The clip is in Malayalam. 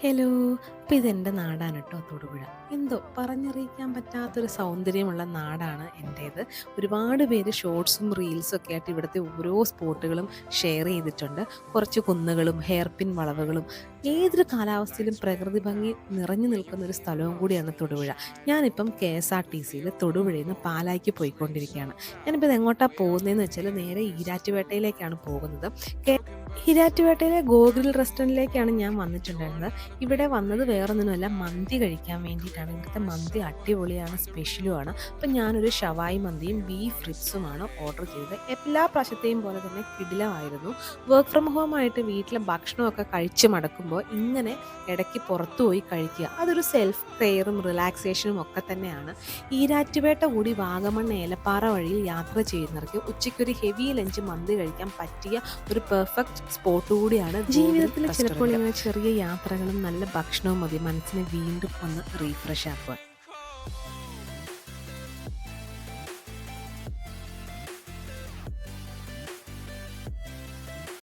ഹലോ. അപ്പോൾ ഇതെൻ്റെ നാടാണ് കേട്ടോ, തൊടുപുഴ. എന്തോ പറഞ്ഞറിയിക്കാൻ പറ്റാത്തൊരു സൗന്ദര്യമുള്ള നാടാണ് എൻ്റേത്. ഒരുപാട് പേര് ഷോർട്സും റീൽസും ഒക്കെ ആയിട്ട് ഇവിടുത്തെ ഓരോ സ്പോട്ടുകളും ഷെയർ ചെയ്തിട്ടുണ്ട്. കുറച്ച് കുന്നുകളും ഹെയർ പിൻ വളവുകളും ഏതൊരു കാലാവസ്ഥയിലും പ്രകൃതി ഭംഗി നിറഞ്ഞു നിൽക്കുന്ന ഒരു സ്ഥലവും കൂടിയാണ് തൊടുപുഴ. ഞാനിപ്പം KSRTCയിൽ തൊടുപുഴയിൽ നിന്ന് പാലായ്ക്ക് പോയിക്കൊണ്ടിരിക്കുകയാണ്. ഞാനിപ്പോൾ ഇത് എങ്ങോട്ടാണ് പോകുന്നതെന്ന് വെച്ചാൽ നേരെ ഈരാറ്റുപേട്ടയിലേക്കാണ് പോകുന്നത്. ഈരാറ്റുപേട്ടയിലെ ഗോകുൽ റെസ്റ്റോറൻറ്റിലേക്കാണ് ഞാൻ വന്നിട്ടുണ്ടായിരുന്നത്. ഇവിടെ വന്നത് വേറൊന്നിനുമല്ല, മന്തി കഴിക്കാൻ വേണ്ടിയിട്ടാണ്. ഇവിടുത്തെ മന്തി അടിപൊളിയാണ്, സ്പെഷ്യലുമാണ്. അപ്പം ഞാനൊരു ഷവായി മന്തിയും ബീഫ് റിബ്സുമാണ് ഓർഡർ ചെയ്തത്. എല്ലാ പ്രാവശ്യത്തെയും പോലെ തന്നെ കിടിലമായിരുന്നു. വർക്ക് ഫ്രം ഹോം ആയിട്ട് വീട്ടിലെ ഭക്ഷണമൊക്കെ കഴിച്ച് മടക്കുമ്പോൾ ഇങ്ങനെ ഇടയ്ക്ക് പുറത്തു പോയി കഴിക്കുക, അതൊരു സെൽഫ് കെയറും റിലാക്സേഷനും ഒക്കെ തന്നെയാണ്. ഈരാറ്റുപേട്ട കൂടി വാഗമൺ ഏലപ്പാറ വഴിയിൽ യാത്ര ചെയ്യുന്നവർക്ക് ഉച്ചയ്ക്കൊരു ഹെവി ലഞ്ച് മന്തി കഴിക്കാൻ പറ്റിയ ഒരു പെർഫെക്റ്റ് സ്പോട്ട് കൂടിയാണ്. ജീവിതത്തിൽ ചിലപ്പോൾ ഇങ്ങനെ ചെറിയ യാത്രകളും നല്ല ഭക്ഷണവും മതി മനസ്സിനെ വീണ്ടും ഒന്ന് റീഫ്രഷ് ആക്കുക.